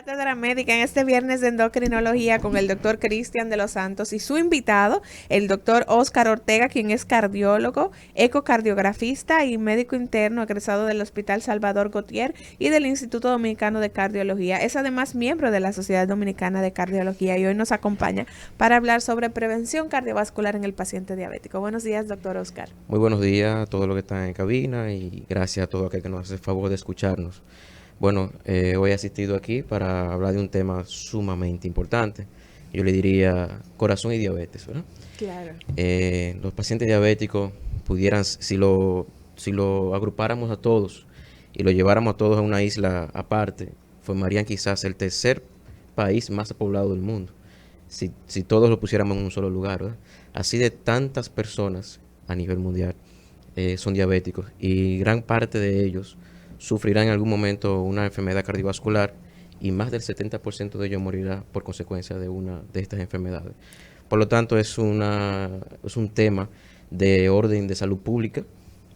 Cátedra Médica en este viernes de endocrinología con el doctor Cristian de los Santos y su invitado, el doctor Oscar Ortega, quien es cardiólogo, ecocardiografista y médico interno egresado del Hospital Salvador Gautier y del Instituto Dominicano de Cardiología. Es además miembro de la Sociedad Dominicana de Cardiología y hoy nos acompaña para hablar sobre prevención cardiovascular en el paciente diabético. Buenos días, doctor Oscar. Muy buenos días a todos los que están en cabina y gracias a todo aquel que nos hace el favor de escucharnos. Bueno, hoy he asistido aquí para hablar de un tema sumamente importante. Yo le diría corazón y diabetes, ¿verdad? Claro. Los pacientes diabéticos pudieran, si lo agrupáramos a todos y lo lleváramos a todos a una isla aparte, formarían quizás el tercer país más poblado del mundo. Si todos lo pusiéramos en un solo lugar, ¿verdad? Así de tantas personas a nivel mundial son diabéticos y gran parte de ellos sufrirán en algún momento una enfermedad cardiovascular y más del 70% de ellos morirá por consecuencia de una de estas enfermedades. Por lo tanto, es un tema de orden de salud pública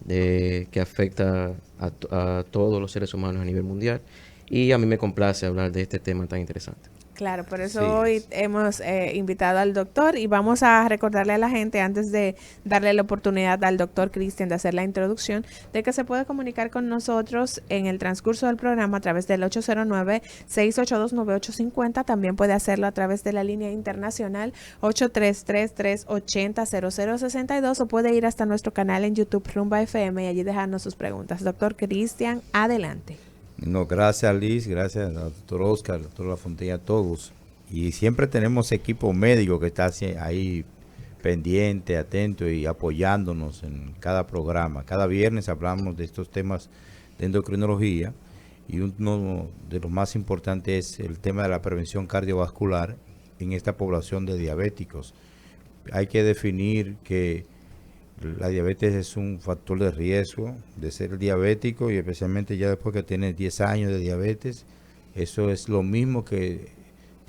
que afecta a todos los seres humanos a nivel mundial y a mí me complace hablar de este tema tan interesante. Claro, por eso Sí, hoy hemos invitado al doctor y vamos a recordarle a la gente, antes de darle la oportunidad al doctor Cristian de hacer la introducción, de que se puede comunicar con nosotros en el transcurso del programa a través del 809-682-9850. También puede hacerlo a través de la línea internacional 8333800062 o puede ir hasta nuestro canal en YouTube Rumba FM y allí dejarnos sus preguntas. Doctor Cristian, adelante. No, gracias Liz, gracias al doctor Oscar, al doctor La Fontella, a todos. Y siempre tenemos equipo médico que está ahí pendiente, atento y apoyándonos en cada programa. Cada viernes hablamos de estos temas de endocrinología y uno de los más importantes es el tema de la prevención cardiovascular en esta población de diabéticos. Hay que definir que la diabetes es un factor de riesgo de ser diabético y especialmente ya después que tienes 10 años de diabetes, eso es lo mismo que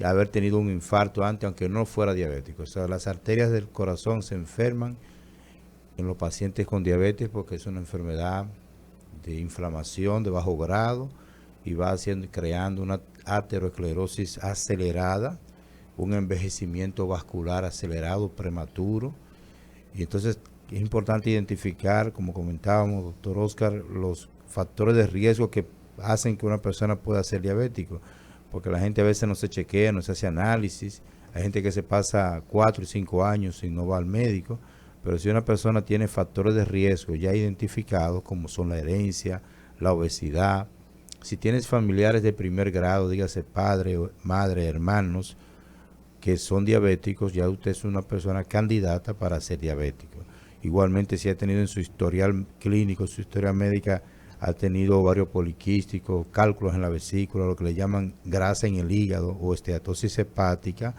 haber tenido un infarto antes, aunque no fuera diabético. O sea, las arterias del corazón se enferman en los pacientes con diabetes porque es una enfermedad de inflamación de bajo grado y va creando una aterosclerosis acelerada, un envejecimiento vascular acelerado, prematuro. Y entonces es importante identificar, como comentábamos, doctor Oscar, los factores de riesgo que hacen que una persona pueda ser diabético, porque la gente a veces no se chequea, no se hace análisis, hay gente que se pasa 4 y 5 años y no va al médico, pero si una persona tiene factores de riesgo ya identificados, como son la herencia, la obesidad, si tienes familiares de primer grado, dígase padre, madre, hermanos, que son diabéticos, ya usted es una persona candidata para ser diabético. Igualmente, si ha tenido en su historial clínico, su historia médica, ha tenido ovario poliquístico, cálculos en la vesícula, lo que le llaman grasa en el hígado o esteatosis hepática,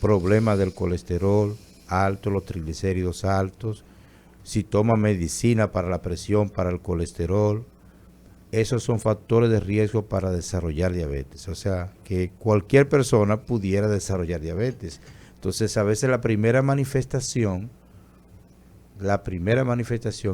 problemas del colesterol alto, los triglicéridos altos, si toma medicina para la presión, para el colesterol, esos son factores de riesgo para desarrollar diabetes. O sea, que cualquier persona pudiera desarrollar diabetes. Entonces, a veces la primera manifestación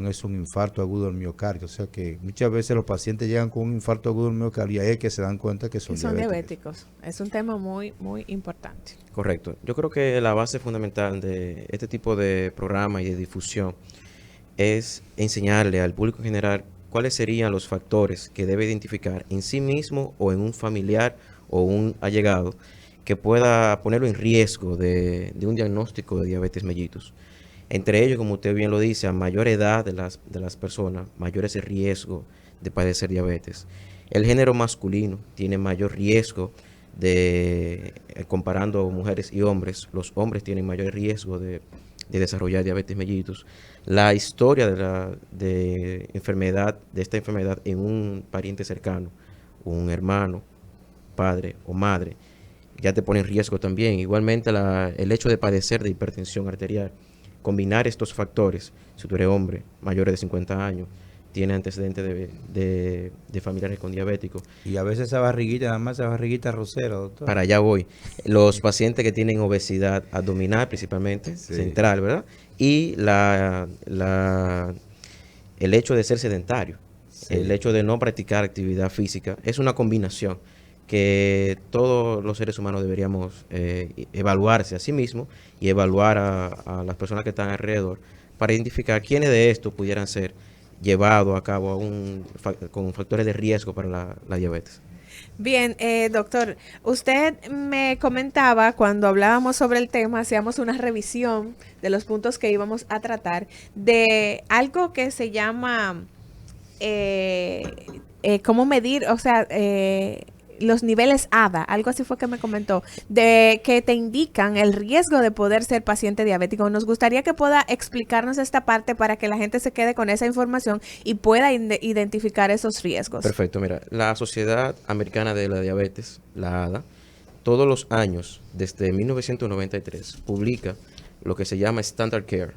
es un infarto agudo del miocardio. O sea que muchas veces los pacientes llegan con un infarto agudo del miocardio y ahí es que se dan cuenta que son diabéticos. Es un tema muy, muy importante. Correcto. Yo creo que la base fundamental de este tipo de programa y de difusión es enseñarle al público en general cuáles serían los factores que debe identificar en sí mismo o en un familiar o un allegado que pueda ponerlo en riesgo de un diagnóstico de diabetes mellitus. Entre ellos, como usted bien lo dice, a mayor edad de las personas, mayor es el riesgo de padecer diabetes. El género masculino tiene mayor riesgo comparando mujeres y hombres, los hombres tienen mayor riesgo de desarrollar diabetes mellitus. La historia de esta enfermedad en un pariente cercano, un hermano, padre o madre, ya te pone en riesgo también. Igualmente el hecho de padecer de hipertensión arterial. Combinar estos factores, si tú eres hombre, mayores de 50 años, tiene antecedentes de familiares con diabéticos. Y a veces esa barriguita, nada más esa barriguita rosera, doctor. Para allá voy. Los pacientes que tienen obesidad abdominal principalmente, Sí. central, ¿verdad? Y el hecho de ser sedentario, Sí. el hecho de no practicar actividad física, es una combinación que todos los seres humanos deberíamos evaluarse a sí mismos y evaluar a las personas que están alrededor para identificar quiénes de estos pudieran ser llevados a cabo con factores de riesgo para la diabetes. Bien, doctor, usted me comentaba cuando hablábamos sobre el tema, hacíamos una revisión de los puntos que íbamos a tratar, de algo que se llama, ¿cómo medir? O sea, los niveles ADA, algo así fue que me comentó, de que te indican el riesgo de poder ser paciente diabético. Nos gustaría que pueda explicarnos esta parte para que la gente se quede con esa información y pueda identificar esos riesgos. Perfecto, mira, la Sociedad Americana de la Diabetes, la ADA, todos los años, desde 1993, publica lo que se llama Standard Care.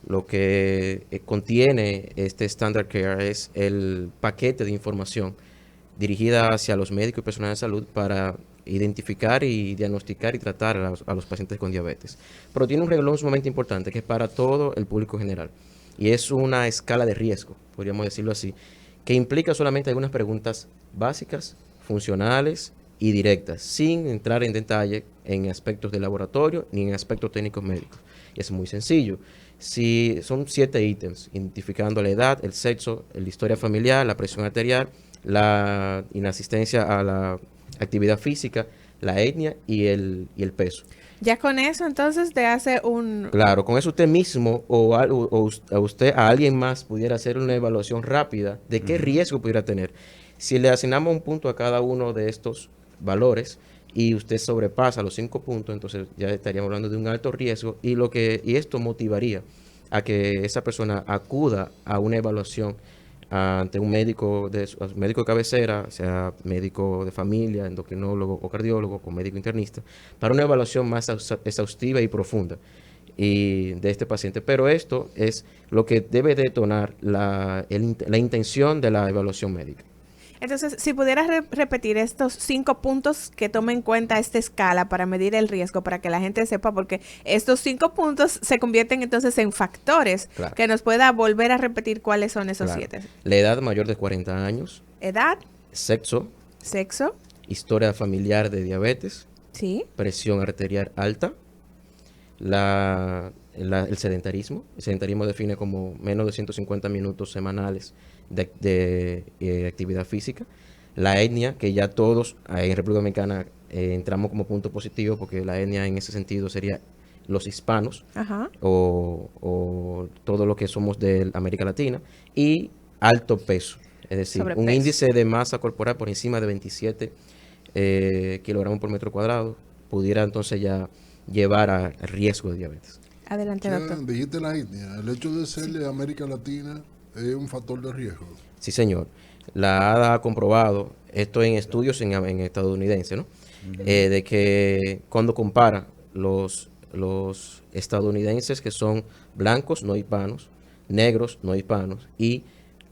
Lo que contiene este Standard Care es el paquete de información dirigida hacia los médicos y personal de salud para identificar y diagnosticar y tratar a los pacientes con diabetes. Pero tiene un renglón sumamente importante que es para todo el público general. Y es una escala de riesgo, podríamos decirlo así, que implica solamente algunas preguntas básicas, funcionales y directas, sin entrar en detalle en aspectos de laboratorio ni en aspectos técnicos médicos. Y es muy sencillo. Si son 7 ítems, identificando la edad, el sexo, la historia familiar, la presión arterial, la inasistencia a la actividad física, la etnia y el peso. Ya con eso entonces te hace un... Claro, con eso usted mismo a alguien más pudiera hacer una evaluación rápida de qué riesgo pudiera tener. Si le asignamos un punto a cada uno de estos valores y usted sobrepasa los 5 puntos, entonces ya estaríamos hablando de un alto riesgo y esto motivaría a que esa persona acuda a una evaluación ante un médico de cabecera, sea médico de familia, endocrinólogo o cardiólogo, o médico internista, para una evaluación más exhaustiva y profunda de este paciente. Pero esto es lo que debe detonar la intención de la evaluación médica. Entonces, si pudieras repetir estos 5 puntos que tome en cuenta esta escala para medir el riesgo, para que la gente sepa, porque estos 5 puntos se convierten entonces en factores que nos pueda volver a repetir cuáles son esos 7. La edad mayor de 40 años. Edad. Sexo. Historia familiar de diabetes. Sí. Presión arterial alta. El sedentarismo. El sedentarismo define como menos de 150 minutos semanales de actividad física. La etnia, que ya todos en República Dominicana entramos como punto positivo, porque la etnia en ese sentido sería los hispanos. Ajá. o todo lo que somos de América Latina, y alto peso, es decir, Sobrepeso. Un índice de masa corporal por encima de 27 kilogramos por metro cuadrado pudiera entonces ya llevar a riesgo de diabetes. Adelante, doctor. Dijiste la etnia, el hecho de ser de América Latina es un factor de riesgo. Sí, señor. La ADA ha comprobado esto en estudios en estadounidenses, ¿no? De que cuando compara los estadounidenses que son blancos no hispanos, negros no hispanos y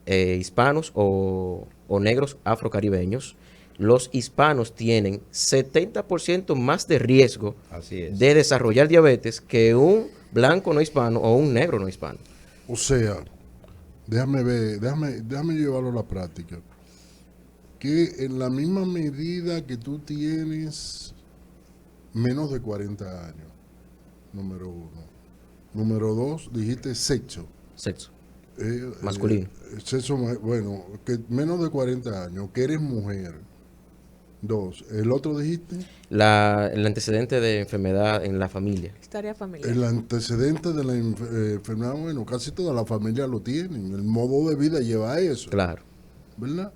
hispanos o negros afrocaribeños, los hispanos tienen 70% más de riesgo de desarrollar diabetes que un blanco no hispano o un negro no hispano. O sea, déjame llevarlo a la práctica. Que en la misma medida que tú tienes menos de 40 años, número 1. Número 2, dijiste sexo. Masculino. Sexo, bueno, que menos de 40 años, que eres mujer. 2. ¿El otro dijiste? El antecedente de enfermedad en la familia. Historia familiar. El antecedente de la enfermedad, bueno, casi toda la familia lo tienen. El modo de vida lleva a eso. Claro. ¿Verdad?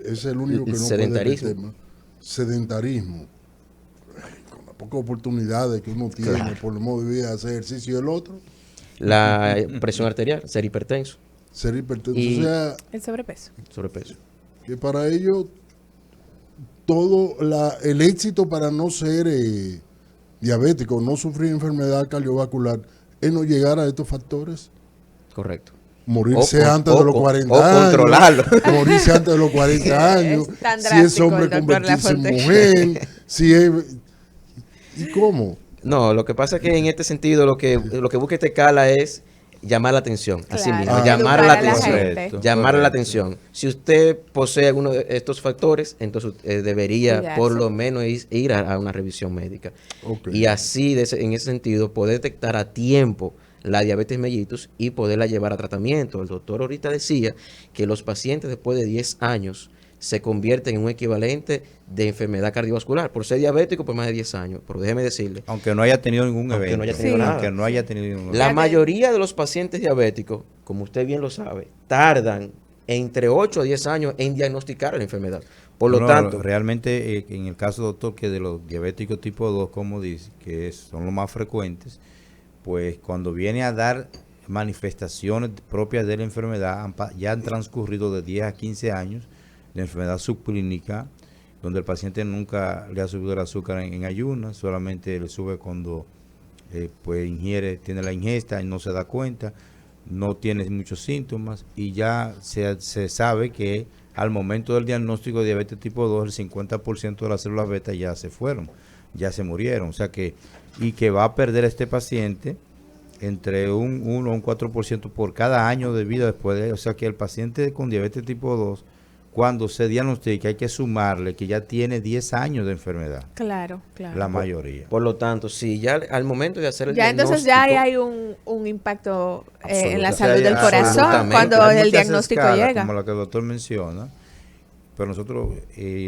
Ese es el único que no sedentarismo. puede tema. Sedentarismo. Con las pocas oportunidades que uno tiene por el modo de vida de hacer ejercicio y el otro. La presión arterial, ser hipertenso. Ser hipertenso. Y o sea, el sobrepeso. Que para ello todo el éxito para no ser diabético, no sufrir enfermedad cardiovascular, es no llegar a estos factores. Correcto. Morirse antes de los 40 años. Controlarlo. Morirse antes de los 40 años. Si es hombre, convertirse en mujer. Si es... ¿Y cómo? No, lo que pasa es que en este sentido lo que busca esta escala es llamar la atención, así Claro, mismo, Ah, llamar educar la a la atención, gente. llamar la Correcto. atención. Si usted posee alguno de estos factores, entonces debería Cuidarse. por lo menos ir a una revisión médica. Ok. Y así, en ese sentido, poder detectar a tiempo la diabetes mellitus y poderla llevar a tratamiento. El doctor ahorita decía que los pacientes después de 10 años se convierten en un equivalente de enfermedad cardiovascular por ser diabético por más de 10 años. Pero déjeme decirle, Aunque no haya tenido ningún Aunque evento. no haya tenido nada. Aunque no haya tenido ningún la Fíjate. mayoría de los pacientes diabéticos, como usted bien lo sabe, tardan entre 8 a 10 años en diagnosticar la enfermedad. Por lo No, tanto, realmente en el caso, doctor, que de los diabéticos tipo 2, como dice, son los más frecuentes, pues cuando viene a dar manifestaciones propias de la enfermedad, ya han transcurrido de 10 a 15 años de enfermedad subclínica, donde el paciente nunca le ha subido el azúcar en ayunas, solamente le sube cuando pues tiene la ingesta y no se da cuenta, no tiene muchos síntomas y ya se sabe que al momento del diagnóstico de diabetes tipo 2 el 50% de las células beta ya se fueron, ya se murieron, o sea que, y que va a perder este paciente entre un 1 o un 4% por cada año de vida después de, o sea que el paciente con diabetes tipo 2 cuando se diagnostica hay que sumarle que ya tiene 10 años de enfermedad, Claro, claro. la mayoría. por lo tanto, si ya al momento de hacer el Ya diagnóstico, entonces ya ahí hay un impacto en la Absoluta- salud del corazón absolutamente. cuando Hay el muchas diagnóstico escalas, llega. como la que el doctor menciona, pero nosotros,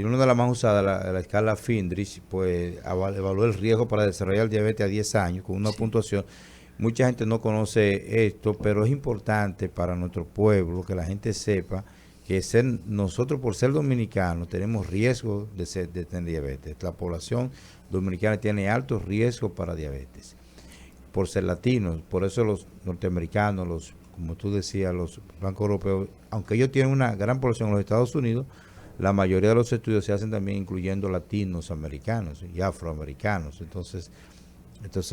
una de las más usadas, la escala Findrich, pues evaluó el riesgo para desarrollar diabetes a 10 años con una puntuación. Mucha gente no conoce esto, pero es importante para nuestro pueblo que la gente sepa que nosotros por ser dominicanos tenemos riesgo de tener diabetes. La población dominicana tiene alto riesgo para diabetes. Por ser latinos, por eso los norteamericanos, como tú decías, los blancos europeos, aunque ellos tienen una gran población en los Estados Unidos, la mayoría de los estudios se hacen también incluyendo latinos americanos y afroamericanos. Entonces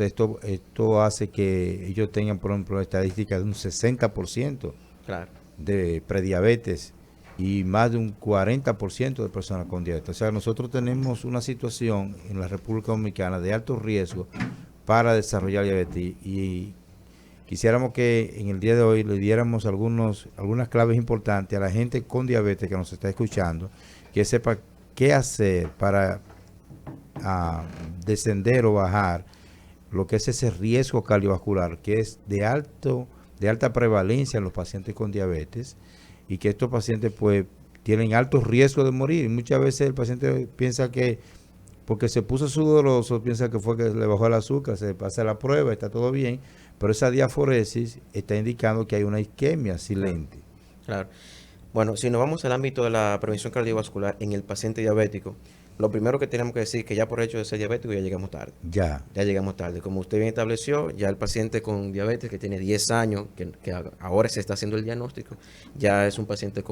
esto hace que ellos tengan, por ejemplo, estadísticas de un 60% claro, de prediabetes y más de un 40% de personas con diabetes. O sea, nosotros tenemos una situación en la República Dominicana de alto riesgo para desarrollar diabetes y quisiéramos que en el día de hoy le diéramos algunas claves importantes a la gente con diabetes que nos está escuchando, que sepa qué hacer para descender o bajar lo que es ese riesgo cardiovascular, que es de alta prevalencia en los pacientes con diabetes y que estos pacientes pues tienen alto riesgo de morir. Muchas veces el paciente piensa que porque se puso sudoroso, piensa que fue que le bajó el azúcar, se pasa la prueba, está todo bien, pero esa diaforesis está indicando que hay una isquemia silente. claro. Bueno, si nos vamos al ámbito de la prevención cardiovascular en el paciente diabético, lo primero que tenemos que decir es que ya por hecho de ser diabético ya llegamos tarde. Ya llegamos tarde. Como usted bien estableció, ya el paciente con diabetes que tiene 10 años, que ahora se está haciendo el diagnóstico, ya es un paciente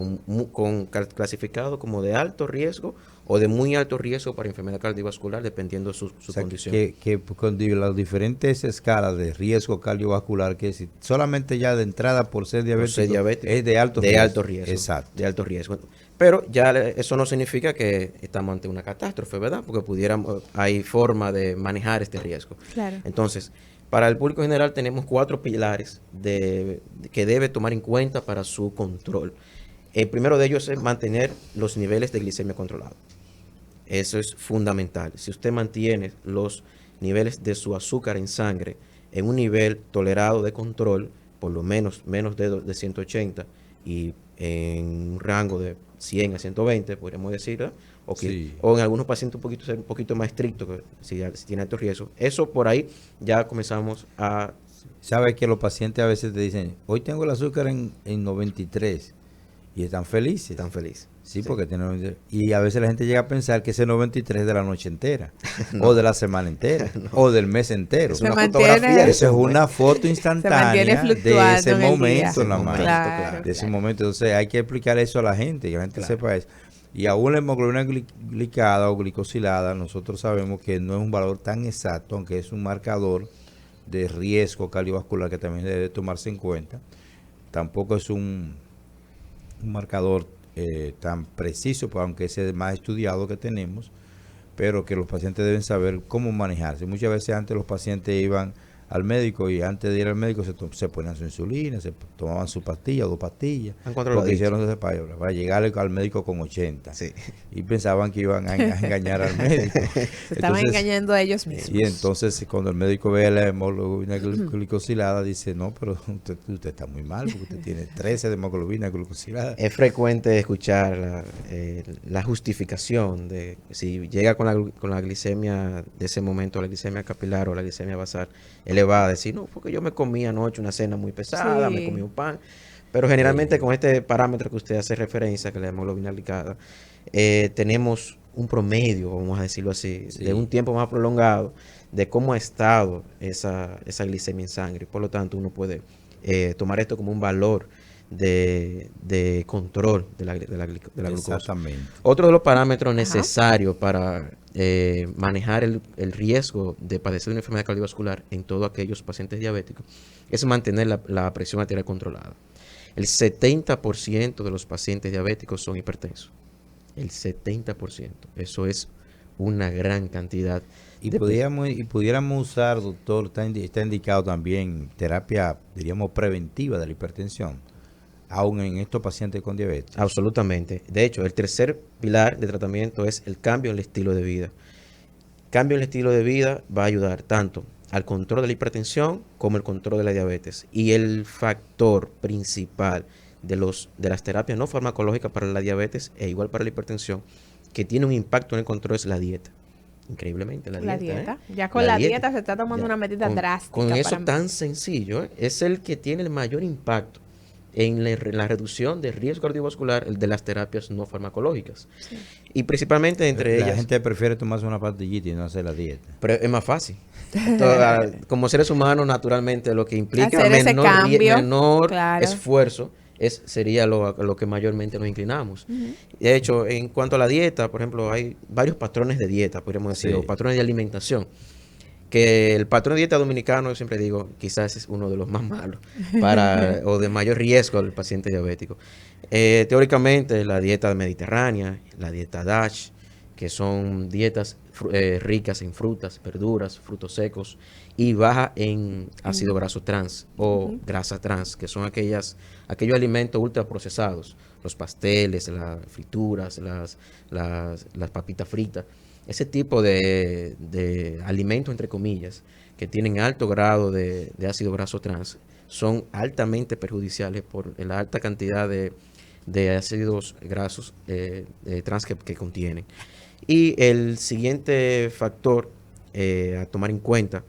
clasificado como de alto riesgo o de muy alto riesgo para enfermedad cardiovascular, dependiendo de su o sea, condición. que con las diferentes escalas de riesgo cardiovascular, que si solamente ya de entrada por ser diabético, es de alto riesgo. alto riesgo. Exacto. De alto riesgo. Pero ya eso no significa que estamos ante una catástrofe, ¿verdad? Porque hay forma de manejar este riesgo. Claro. Entonces, para el público general tenemos 4 pilares que debe tomar en cuenta para su control. El primero de ellos es mantener los niveles de glicemia controlados. Eso es fundamental. Si usted mantiene los niveles de su azúcar en sangre en un nivel tolerado de control, por lo menos de 180 y en un rango de 100 a 120, podríamos decir, ¿verdad? Sí. O en algunos pacientes ser un poquito más estricto, si tiene alto riesgo. Eso por ahí ya comenzamos a... Sabes que los pacientes a veces te dicen, hoy tengo el azúcar en 93 y están felices. Están felices. Sí, porque tiene 93. Y a veces la gente llega a pensar que ese 93 es de la noche entera, o de la semana entera, o del mes entero. Es Se una mantiene- fotografía. Esa es una foto instantánea de fluctuando ese en el día. momento, nada más. Claro, De ese claro. momento. Entonces hay que explicar eso a la gente, que la gente Claro. sepa eso. Y aún la hemoglobina glicada o glicosilada, nosotros sabemos que no es un valor tan exacto, aunque es un marcador de riesgo cardiovascular que también debe tomarse en cuenta. Tampoco es un marcador tan preciso, pues, aunque ese es el más estudiado que tenemos, pero que los pacientes deben saber cómo manejarse. Muchas veces antes los pacientes iban al médico y antes de ir al médico se ponían su insulina, se tomaban su pastilla, 2 pastillas. Han controlado. Porque hicieron ese para llegar al médico con 80. Sí. Y pensaban que iban a engañar al médico. Se estaban engañando a ellos mismos. Y entonces cuando el médico ve la hemoglobina glicosilada, dice, no, pero usted está muy mal, porque usted tiene 13 de hemoglobina glicosilada. Es frecuente escuchar la justificación de si llega con la glicemia de ese momento, la glicemia capilar o la glicemia basal elevada, decir, no, porque yo me comí anoche una cena muy pesada, Sí. me comí un pan. Pero generalmente con este parámetro que usted hace referencia, que es la hemoglobina glicada, tenemos un promedio, vamos a decirlo así, Sí. de un tiempo más prolongado de cómo ha estado esa glicemia en sangre. Por lo tanto, uno puede tomar esto como un valor de control de la glucosa. Exactamente. Otro de los parámetros necesarios para manejar el riesgo de padecer una enfermedad cardiovascular en todos aquellos pacientes diabéticos es mantener la presión arterial controlada. El 70% de los pacientes diabéticos son hipertensos. El 70%. Eso es una gran cantidad. Y pudiéramos usar, doctor, está indicado también terapia, diríamos, preventiva de la hipertensión, aún en estos pacientes con diabetes. Absolutamente. De hecho, el tercer pilar de tratamiento es el cambio en el estilo de vida. Cambio en el estilo de vida va a ayudar tanto al control de la hipertensión como el control de la diabetes. Y el factor principal de las terapias no farmacológicas para la diabetes e igual para la hipertensión, que tiene un impacto en el control, es la dieta. Increíblemente, la dieta. Ya con la dieta se está tomando una medida drástica. Con eso para tan sencillo, es el que tiene el mayor impacto en la reducción de riesgo cardiovascular, el de las terapias no farmacológicas. Sí. Y principalmente entre ellas... La gente prefiere tomarse una pastillita y no hacer la dieta. Pero es más fácil. Entonces, como seres humanos, naturalmente, lo que implica menor claro. esfuerzo sería lo que mayormente nos inclinamos. De hecho, en cuanto a la dieta, por ejemplo, hay varios patrones de dieta, podríamos decir, o patrones de alimentación. Que el patrón de dieta dominicano, yo siempre digo, quizás es uno de los más malos o de mayor riesgo al paciente diabético. Teóricamente, la dieta mediterránea, la dieta DASH, que son dietas ricas en frutas, verduras, frutos secos y baja en ácido graso trans o grasa trans, que son aquellos alimentos ultraprocesados, los pasteles, las frituras, las papitas fritas. Ese tipo de alimentos, entre comillas, que tienen alto grado de ácido graso trans, son altamente perjudiciales por la alta cantidad de ácidos grasos trans que contienen. Y el siguiente factor a tomar en cuenta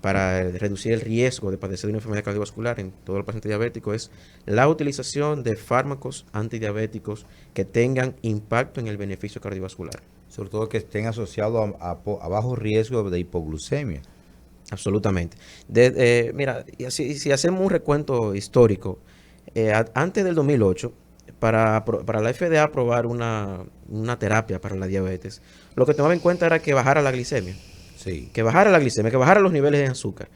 para reducir el riesgo de padecer una enfermedad cardiovascular en todo el paciente diabético es la utilización de fármacos antidiabéticos que tengan impacto en el beneficio cardiovascular. Sobre todo que estén asociados a bajo riesgo de hipoglucemia. Absolutamente. Mira, si hacemos un recuento histórico, antes del 2008, para la FDA aprobar una terapia para la diabetes, lo que tomaba en cuenta era que bajara la glicemia. Sí. Que bajara la glicemia, que bajara los niveles de azúcar.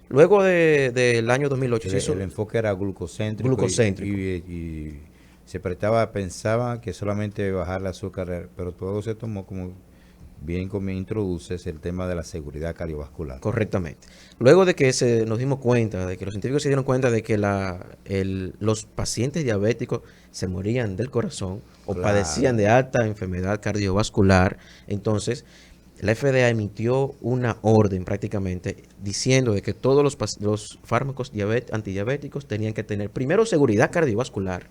Luego del año 2008... El enfoque era glucocéntrico. Y se pensaba que solamente bajar el azúcar, pero todo se tomó como me introduces el tema de la seguridad cardiovascular. Correctamente. Luego de que nos dimos cuenta, de que los científicos se dieron cuenta de que los pacientes diabéticos se morían del corazón o padecían de alta enfermedad cardiovascular, entonces la FDA emitió una orden prácticamente diciendo de que todos los fármacos antidiabéticos tenían que tener primero seguridad cardiovascular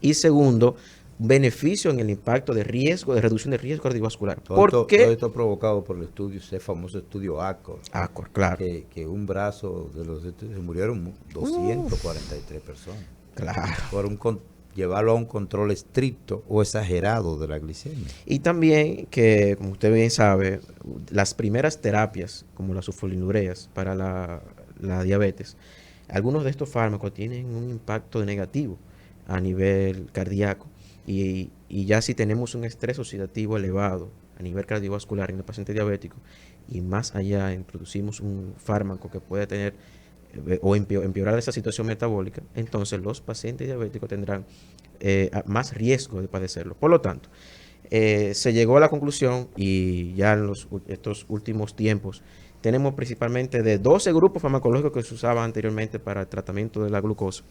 y segundo beneficio en el impacto de reducción de riesgo cardiovascular. Todo esto provocado por el estudio, ese famoso estudio ACOR. ACOR, claro. Que un brazo de los estudios se murieron 243 personas. Claro. Por llevarlo a un control estricto o exagerado de la glicemia. Y también que, como usted bien sabe, las primeras terapias, como las sulfonilureas para la diabetes, algunos de estos fármacos tienen un impacto negativo a nivel cardíaco. Y ya si tenemos un estrés oxidativo elevado a nivel cardiovascular en el paciente diabético y más allá introducimos un fármaco que puede tener o empeorar esa situación metabólica, entonces los pacientes diabéticos tendrán más riesgo de padecerlo. Por lo tanto, se llegó a la conclusión y ya en estos últimos tiempos tenemos principalmente de 12 grupos farmacológicos que se usaban anteriormente para el tratamiento de la glucosa.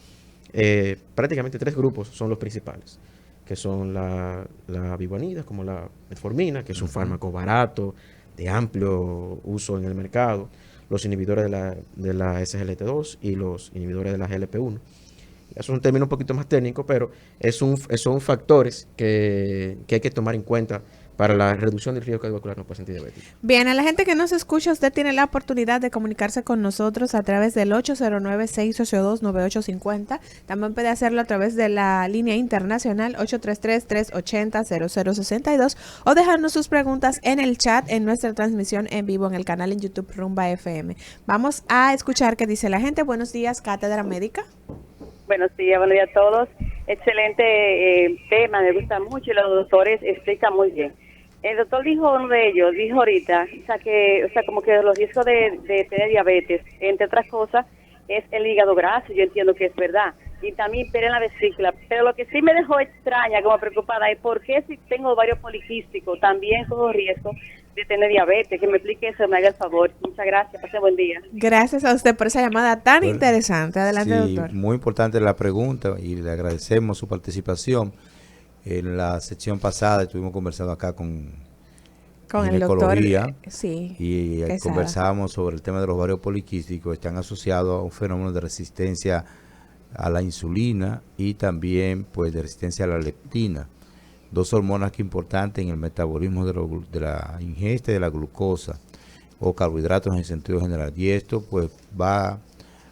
Prácticamente 3 grupos son los principales, que son la vivuanida, como la metformina, que es un fármaco barato, de amplio uso en el mercado, los inhibidores de la SGLT2 y los inhibidores de la GLP-1. Es un término un poquito más técnico, pero son factores que hay que tomar en cuenta para la reducción del riesgo cardiovascular en los pacientes diabéticos. Bien, a la gente que nos escucha, usted tiene la oportunidad de comunicarse con nosotros a través del 809-682-9850. También puede hacerlo a través de la línea internacional 833-380-0062 o dejarnos sus preguntas en el chat en nuestra transmisión en vivo en el canal en YouTube Rumba FM. Vamos a escuchar qué dice la gente. Buenos días, Cátedra Médica. Buenos días a todos. Excelente tema, me gusta mucho y los doctores explican muy bien. El doctor dijo, uno de ellos, dijo ahorita, como que los riesgos de tener diabetes, entre otras cosas, es el hígado graso, yo entiendo que es verdad, y también en la vesícula, pero lo que sí me dejó extraña, como preocupada, es por qué si tengo ovario poliquístico, también corro riesgo de tener diabetes. Que me explique eso, me haga el favor. Muchas gracias, pase buen día. Gracias a usted por esa llamada tan interesante. Adelante, sí, doctor. Muy importante la pregunta y le agradecemos su participación. En la sección pasada estuvimos conversando acá con el doctor, sí, y conversábamos sobre el tema de los ovarios poliquísticos. Están asociados a un fenómeno de resistencia a la insulina y también pues de resistencia a la leptina, 2 hormonas que importantes en el metabolismo de la ingesta de la glucosa o carbohidratos en el sentido general, y esto pues va a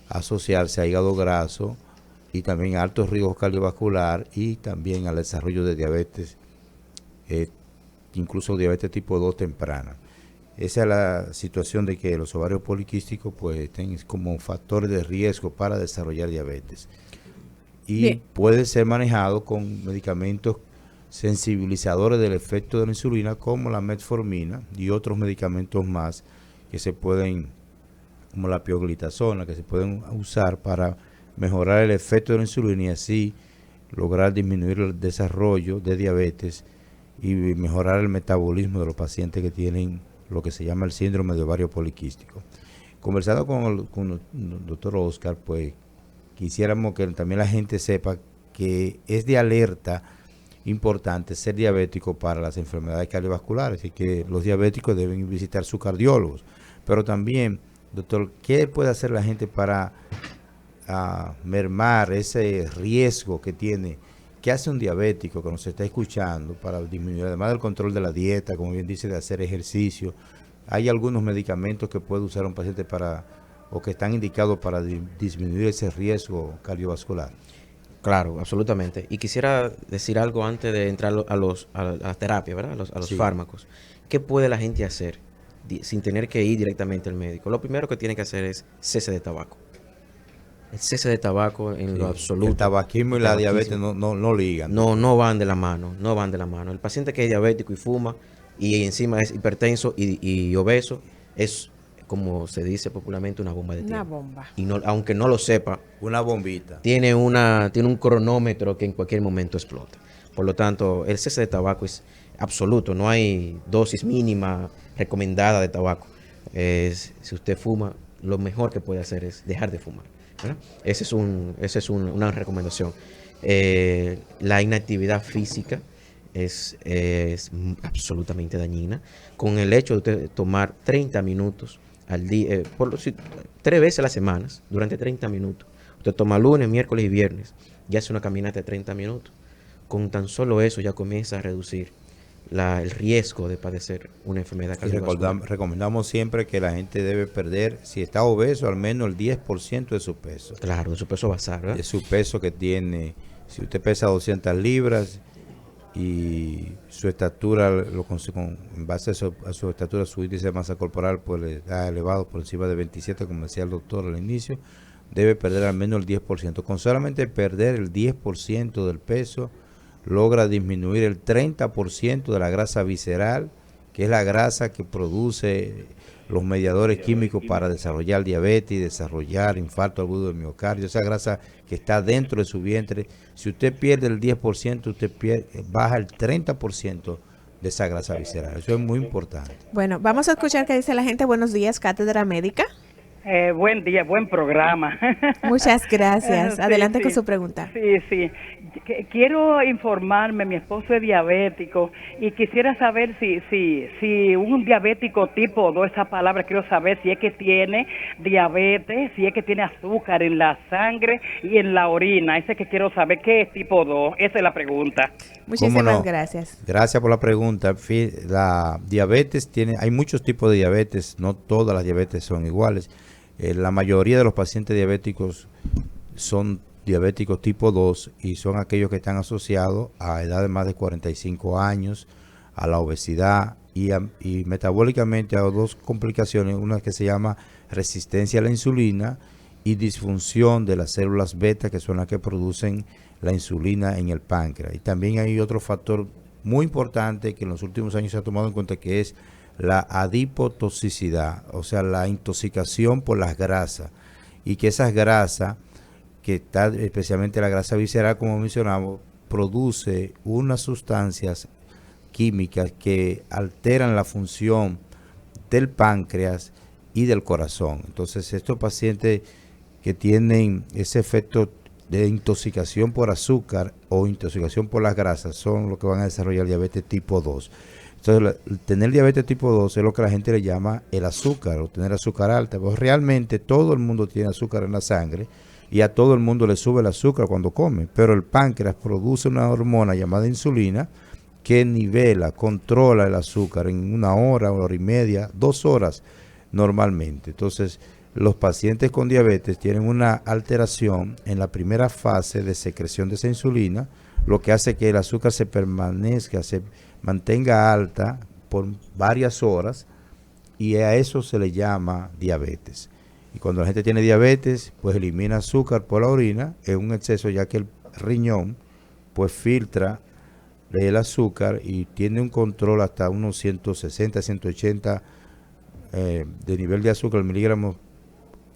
asociarse a hígado graso y también a alto riesgo cardiovascular y también al desarrollo de diabetes, incluso diabetes tipo 2 temprana. Esa es la situación de que los ovarios poliquísticos pues estén como factores de riesgo para desarrollar diabetes. Y bien, puede ser manejado con medicamentos sensibilizadores del efecto de la insulina como la metformina y otros medicamentos más que se pueden, como la pioglitazona, que se pueden usar para mejorar el efecto de la insulina y así lograr disminuir el desarrollo de diabetes y mejorar el metabolismo de los pacientes que tienen lo que se llama el síndrome de ovario poliquístico. Conversando con el doctor Oscar, pues quisiéramos que también la gente sepa que es de alerta importante ser diabético para las enfermedades cardiovasculares y que los diabéticos deben visitar sus cardiólogos. Pero también, doctor, ¿qué puede hacer la gente para mermar ese riesgo que tiene? ¿Qué hace un diabético que nos está escuchando para disminuir, además del control de la dieta, como bien dice, de hacer ejercicio? ¿Hay algunos medicamentos que puede usar un paciente o que están indicados para disminuir ese riesgo cardiovascular? Claro, absolutamente. Y quisiera decir algo antes de entrar a la terapia, ¿verdad? A los fármacos. ¿Qué puede la gente hacer sin tener que ir directamente al médico? Lo primero que tiene que hacer es cese de tabaco. El cese de tabaco en lo absoluto. El tabaquismo y la diabetes no ligan. No van de la mano, no van de la mano. El paciente que es diabético y fuma y encima es hipertenso y obeso es, como se dice popularmente, una bomba de tiempo. Una bomba. Y no, aunque no lo sepa, una bombita. Tiene un cronómetro que en cualquier momento explota. Por lo tanto, el cese de tabaco es absoluto. No hay dosis mínima recomendada de tabaco. Si usted fuma, lo mejor que puede hacer es dejar de fumar, ¿verdad? Esa es una recomendación. La inactividad física es absolutamente dañina. Con el hecho de usted tomar 30 minutos al día, 3 veces a la semana, durante 30 minutos. Usted toma lunes, miércoles y viernes y hace una caminata de 30 minutos. Con tan solo eso ya comienza a reducir el riesgo de padecer una enfermedad cardiovascular. Recomendamos siempre que la gente debe perder, si está obeso, al menos el 10% de su peso. Claro, de su peso basal, ¿verdad? De su peso que tiene. Si usted pesa 200 libras y su estatura, en base a su estatura, su índice de masa corporal pues le da elevado por encima de 27, como decía el doctor al inicio, debe perder al menos el 10%. Con solamente perder el 10% del peso, logra disminuir el 30% de la grasa visceral, que es la grasa que produce los mediadores químicos para desarrollar diabetes y desarrollar infarto agudo de miocardio, esa grasa que está dentro de su vientre. Si usted pierde el 10%, usted baja el 30% de esa grasa visceral. Eso es muy importante. Bueno, vamos a escuchar qué dice la gente. Buenos días, Cátedra Médica. Buen día, buen programa. Muchas gracias. Sí, Adelante con sí. su pregunta. Sí. Quiero informarme, mi esposo es diabético y quisiera saber si un diabético tipo 2, esa palabra, quiero saber si es que tiene diabetes, si es que tiene azúcar en la sangre y en la orina. Ese que quiero saber, ¿qué es tipo 2? Esa es la pregunta. Muchísimas ¿Cómo no? gracias. Gracias por la pregunta. La diabetes hay muchos tipos de diabetes, no todas las diabetes son iguales. La mayoría de los pacientes diabéticos son diabéticos tipo 2 y son aquellos que están asociados a edad de más de 45 años, a la obesidad y metabólicamente a dos complicaciones, una que se llama resistencia a la insulina y disfunción de las células beta, que son las que producen la insulina en el páncreas. Y también hay otro factor muy importante que en los últimos años se ha tomado en cuenta, que es la adipotoxicidad, o sea, la intoxicación por las grasas, y que esas grasas, que está especialmente la grasa visceral, como mencionamos, produce unas sustancias químicas que alteran la función del páncreas y del corazón. Entonces, estos pacientes que tienen ese efecto de intoxicación por azúcar o intoxicación por las grasas son los que van a desarrollar diabetes tipo 2. Entonces, tener diabetes tipo 2 es lo que la gente le llama el azúcar o tener azúcar alta. Pues realmente todo el mundo tiene azúcar en la sangre y a todo el mundo le sube el azúcar cuando come, pero el páncreas produce una hormona llamada insulina que nivela, controla el azúcar en 1 hora y media, 2 horas normalmente. Entonces, los pacientes con diabetes tienen una alteración en la primera fase de secreción de esa insulina, lo que hace que el azúcar se mantenga alta por varias horas, y a eso se le llama diabetes. Y cuando la gente tiene diabetes, pues elimina azúcar por la orina, es un exceso, ya que el riñón pues filtra el azúcar y tiene un control hasta unos 160, 180 de nivel de azúcar, miligramos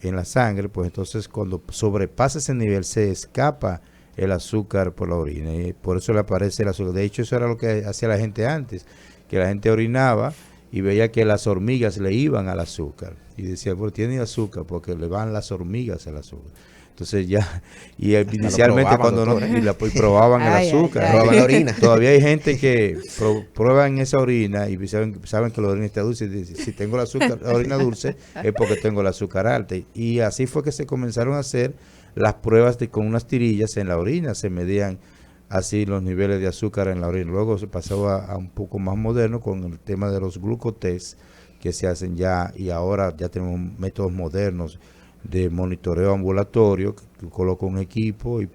en la sangre. Pues entonces cuando sobrepasa ese nivel se escapa el azúcar por la orina y por eso le aparece el azúcar. De hecho, eso era lo que hacía la gente antes, que la gente orinaba y veía que las hormigas le iban al azúcar y decía, pues tiene azúcar porque le van las hormigas al azúcar. Entonces ya, y inicialmente cuando no, y probaban el azúcar, probaban la orina. Todavía hay gente que prueban esa orina y saben que la orina está dulce, y dicen, si tengo la orina dulce es porque tengo el azúcar alta. Y así fue que se comenzaron a hacer las pruebas con unas tirillas en la orina, se medían así los niveles de azúcar en la orina. Luego se pasó a un poco más moderno con el tema de los glucotests que se hacen ya, y ahora ya tenemos métodos modernos de monitoreo ambulatorio, que tú colocas un equipo y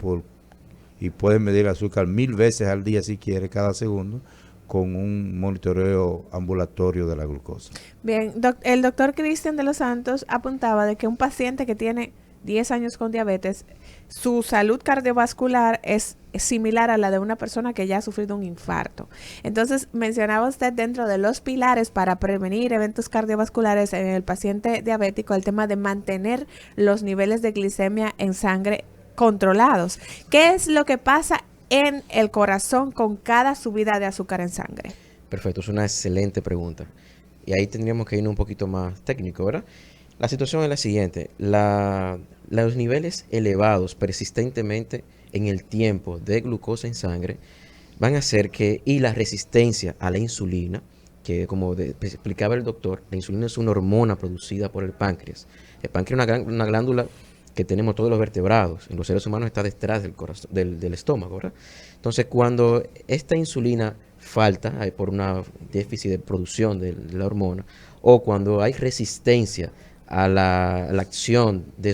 puedes medir el azúcar 1000 veces al día si quieres, cada segundo, con un monitoreo ambulatorio de la glucosa. Bien, el doctor Cristian de los Santos apuntaba de que un paciente que tiene 10 años con diabetes, su salud cardiovascular es similar a la de una persona que ya ha sufrido un infarto. Entonces, mencionaba usted dentro de los pilares para prevenir eventos cardiovasculares en el paciente diabético el tema de mantener los niveles de glicemia en sangre controlados. ¿Qué es lo que pasa en el corazón con cada subida de azúcar en sangre? Perfecto, es una excelente pregunta. Y ahí tendríamos que ir un poquito más técnico, ¿verdad? La situación es la siguiente: los niveles elevados persistentemente en el tiempo de glucosa en sangre van a hacer que, y la resistencia a la insulina, que como explicaba el doctor, la insulina es una hormona producida por el páncreas. El páncreas es una glándula que tenemos todos los vertebrados. En los seres humanos está detrás del corazón, del estómago, ¿verdad? Entonces, cuando esta insulina falta por una déficit de producción de la hormona, o cuando hay resistencia a la acción de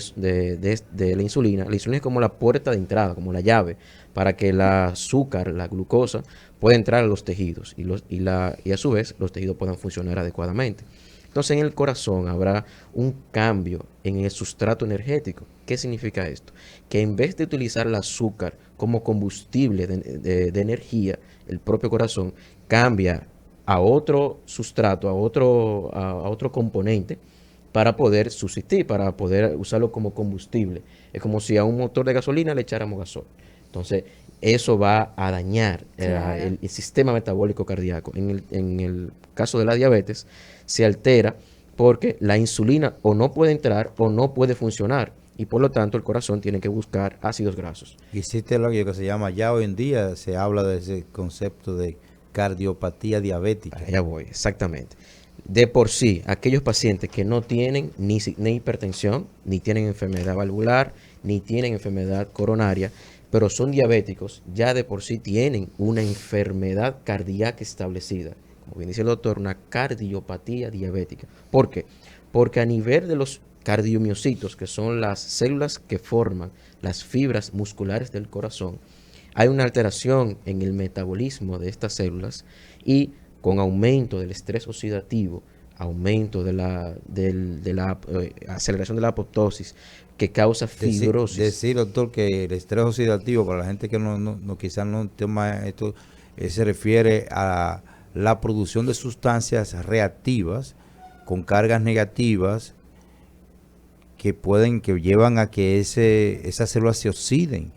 la insulina. La insulina es como la puerta de entrada, como la llave, para que el azúcar, la glucosa, pueda entrar a los tejidos y a su vez los tejidos puedan funcionar adecuadamente. Entonces, en el corazón habrá un cambio en el sustrato energético. ¿Qué significa esto? Que en vez de utilizar el azúcar como combustible de energía, el propio corazón cambia a otro sustrato, a otro componente, para poder subsistir, para poder usarlo como combustible. Es como si a un motor de gasolina le echáramos gasoil. Entonces, eso va a dañar Claro. el sistema metabólico cardíaco. En el caso de la diabetes, se altera porque la insulina o no puede entrar o no puede funcionar. Y por lo tanto, el corazón tiene que buscar ácidos grasos. Y existe lo que se llama, ya hoy en día se habla de ese concepto de cardiopatía diabética. Allá voy, exactamente. De por sí, aquellos pacientes que no tienen ni hipertensión, ni tienen enfermedad valvular, ni tienen enfermedad coronaria, pero son diabéticos, ya de por sí tienen una enfermedad cardíaca establecida. Como bien dice el doctor, una cardiopatía diabética. ¿Por qué? Porque a nivel de los cardiomiocitos, que son las células que forman las fibras musculares del corazón, hay una alteración en el metabolismo de estas células y con aumento del estrés oxidativo, aumento de la aceleración de la apoptosis que causa fibrosis. Decir, doctor, que el estrés oxidativo, para la gente que quizás no toma esto, se refiere a la producción de sustancias reactivas con cargas negativas que llevan a que esas células se oxiden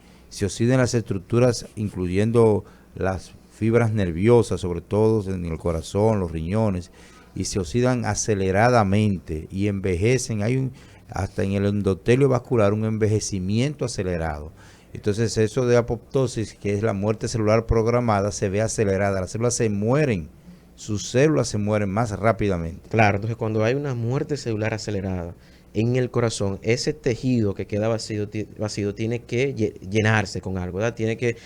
las estructuras, incluyendo las fibras nerviosas, sobre todo en el corazón, los riñones, y se oxidan aceleradamente y envejecen. Hasta en el endotelio vascular un envejecimiento acelerado. Entonces eso de apoptosis, que es la muerte celular programada, se ve acelerada. Las células se mueren, sus células se mueren más rápidamente. Claro, entonces cuando hay una muerte celular acelerada en el corazón, ese tejido que queda vacío tiene que llenarse con algo, ¿verdad? Tiene que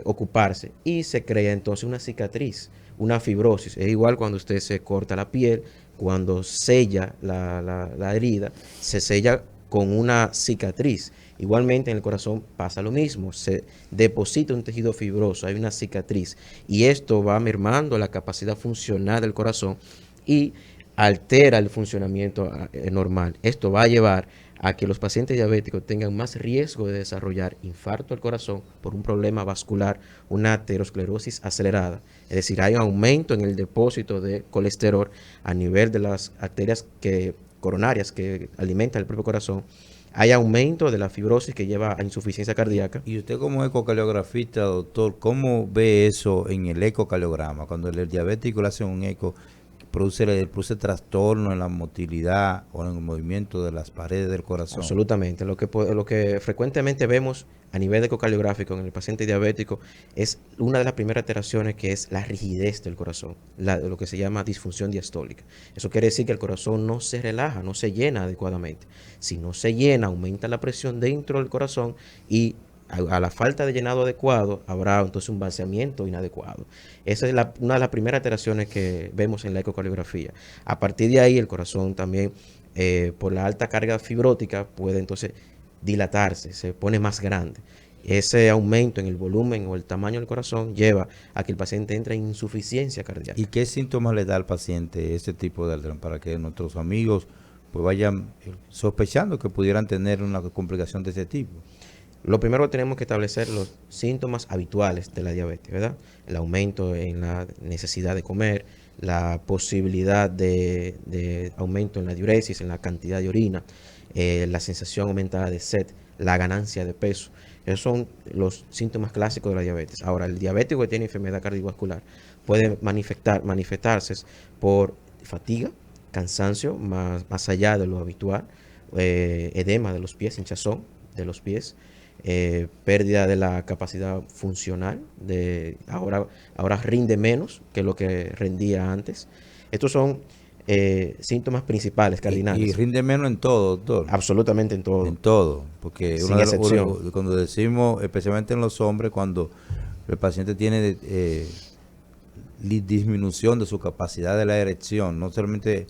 ocuparse y se crea entonces una cicatriz, una fibrosis. Es igual cuando usted se corta la piel, cuando sella la herida, se sella con una cicatriz. Igualmente en el corazón pasa lo mismo, se deposita un tejido fibroso, hay una cicatriz y esto va mermando la capacidad funcional del corazón y altera el funcionamiento normal. Esto va a llevar a que los pacientes diabéticos tengan más riesgo de desarrollar infarto al corazón por un problema vascular, una aterosclerosis acelerada. Es decir, hay un aumento en el depósito de colesterol a nivel de las arterias coronarias que alimentan el propio corazón. Hay aumento de la fibrosis que lleva a insuficiencia cardíaca. Y usted como ecocardiografista, doctor, ¿cómo ve eso en el ecocardiograma? Cuando el diabético le hace un eco, produce trastorno en la motilidad o en el movimiento de las paredes del corazón. Absolutamente. Lo que frecuentemente vemos a nivel ecocardiográfico en el paciente diabético es una de las primeras alteraciones, que es la rigidez del corazón, lo que se llama disfunción diastólica. Eso quiere decir que el corazón no se relaja, no se llena adecuadamente. Si no se llena, aumenta la presión dentro del corazón y a la falta de llenado adecuado habrá entonces un vaciamiento inadecuado. Esa es una de las primeras alteraciones que vemos en la ecocardiografía. A partir de ahí el corazón también, por la alta carga fibrótica, puede entonces dilatarse, se pone más grande. Ese aumento en el volumen o el tamaño del corazón lleva a que el paciente entre en insuficiencia cardíaca. ¿Y qué síntomas le da al paciente este tipo de alteración para que nuestros amigos pues vayan sospechando que pudieran tener una complicación de ese tipo? Lo primero que tenemos que establecer los síntomas habituales de la diabetes, ¿verdad? El aumento en la necesidad de comer, la posibilidad de aumento en la diuresis, en la cantidad de orina, la sensación aumentada de sed, la ganancia de peso. Esos son los síntomas clásicos de la diabetes. Ahora, el diabético que tiene enfermedad cardiovascular puede manifestarse por fatiga, cansancio más allá de lo habitual, edema de los pies, hinchazón de los pies, pérdida de la capacidad funcional, ahora rinde menos que lo que rendía antes. Estos son síntomas principales, cardinales. Y rinde menos en todo, doctor. Absolutamente en todo. En todo, porque Sin excepción. cuando decimos, especialmente en los hombres, cuando el paciente tiene disminución de su capacidad de la erección, no solamente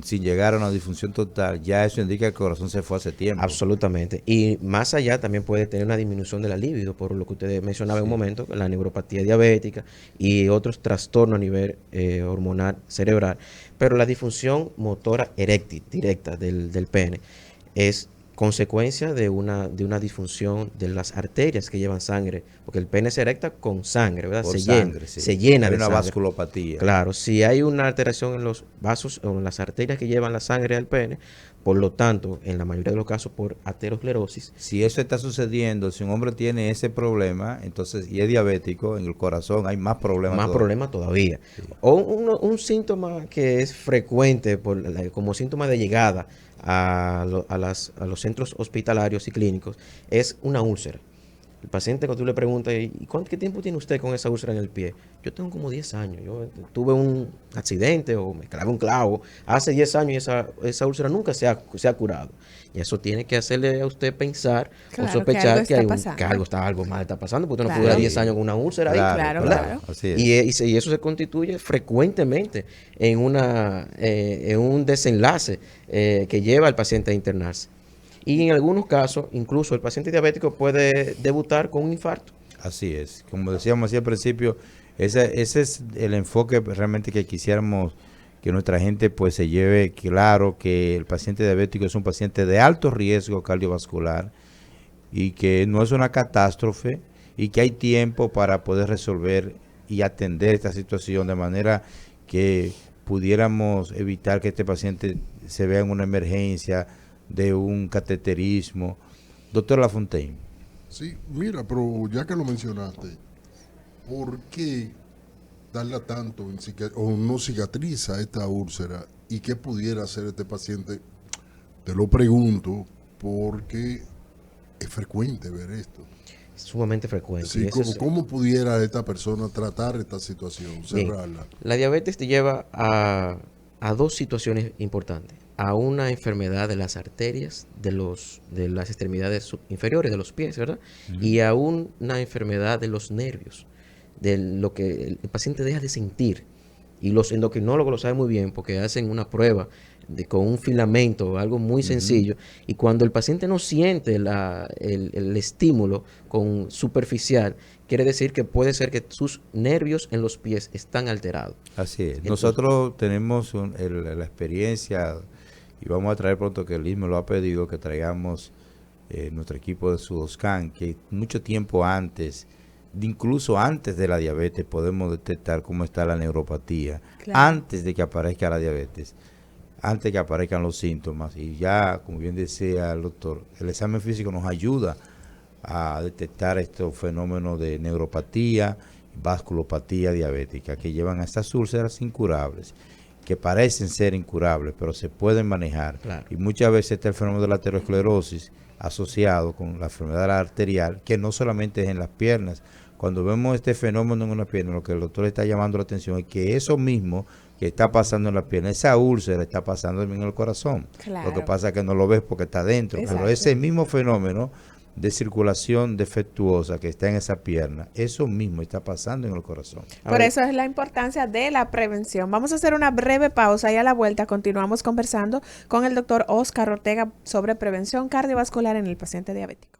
sin llegar a una disfunción total, ya eso indica que el corazón se fue hace tiempo. Absolutamente. Y más allá también puede tener una disminución de la libido, por lo que usted mencionaba en un momento, la neuropatía diabética y otros trastornos a nivel hormonal cerebral. Pero la disfunción motora eréctil directa del pene es consecuencia de una disfunción de las arterias que llevan sangre, porque el pene se erecta con sangre, ¿verdad? Por Se sangre, llena, sí. se llena Hay de una sangre. vasculopatía. Claro, si hay una alteración en los vasos o en las arterias que llevan la sangre al pene, por lo tanto, en la mayoría de los casos por aterosclerosis. Si eso está sucediendo, si un hombre tiene ese problema, entonces, y es diabético, en el corazón hay más problemas. Más problemas todavía. Sí. O un síntoma que es frecuente como síntoma de llegada a los centros hospitalarios y clínicos es una úlcera. El paciente, cuando tú le preguntas, ¿qué tiempo tiene usted con esa úlcera en el pie? Yo tengo como 10 años. Yo tuve un accidente o me clavé un clavo hace 10 años y esa úlcera nunca se ha curado. Y eso tiene que hacerle a usted pensar o sospechar que algo mal está pasando, porque usted no puede 10 años con una úlcera ahí. Claro. Así es. Y eso se constituye frecuentemente en un desenlace que lleva al paciente a internarse. Y en algunos casos, incluso el paciente diabético puede debutar con un infarto. Así es. Como decíamos así al principio, ese es el enfoque realmente que quisiéramos que nuestra gente pues se lleve claro, que el paciente diabético es un paciente de alto riesgo cardiovascular y que no es una catástrofe y que hay tiempo para poder resolver y atender esta situación de manera que pudiéramos evitar que este paciente se vea en una emergencia de un cateterismo. Doctor Lafontaine. Sí, mira, pero ya que lo mencionaste, ¿por qué darle tanto o no cicatriza esta úlcera? ¿Y qué pudiera hacer este paciente? Te lo pregunto porque es frecuente ver esto. Es sumamente frecuente. Sí, ¿cómo pudiera esta persona tratar esta situación, cerrarla? Bien, la diabetes te lleva a dos situaciones importantes. A una enfermedad de las arterias de las extremidades inferiores de los pies, ¿verdad? Y a una enfermedad de los nervios, de lo que el paciente deja de sentir. Y los endocrinólogos lo saben muy bien porque hacen una prueba con un filamento, algo muy sencillo, y cuando el paciente no siente el estímulo superficial, quiere decir que puede ser que sus nervios en los pies están alterados. Así es. Nosotros tenemos la experiencia, y vamos a traer pronto, que el ISME lo ha pedido, que traigamos nuestro equipo de Sudoscan, que mucho tiempo antes, incluso antes de la diabetes, podemos detectar cómo está la neuropatía, antes de que aparezca la diabetes, antes de que aparezcan los síntomas. Y ya, como bien decía el doctor, el examen físico nos ayuda a detectar estos fenómenos de neuropatía, vasculopatía diabética, que llevan a estas úlceras incurables, que parecen ser incurables, pero se pueden manejar. Claro. Y muchas veces está el fenómeno de la aterosclerosis asociado con la enfermedad arterial, que no solamente es en las piernas. Cuando vemos este fenómeno en una pierna, lo que el doctor está llamando la atención es que eso mismo que está pasando en la pierna, esa úlcera está pasando también en el corazón. Claro. Lo que pasa es que no lo ves porque está dentro. Exacto. Pero ese mismo fenómeno de circulación defectuosa que está en esa pierna, eso mismo está pasando en el corazón. Por eso es la importancia de la prevención. Vamos a hacer una breve pausa y a la vuelta continuamos conversando con el doctor Óscar Ortega sobre prevención cardiovascular en el paciente diabético.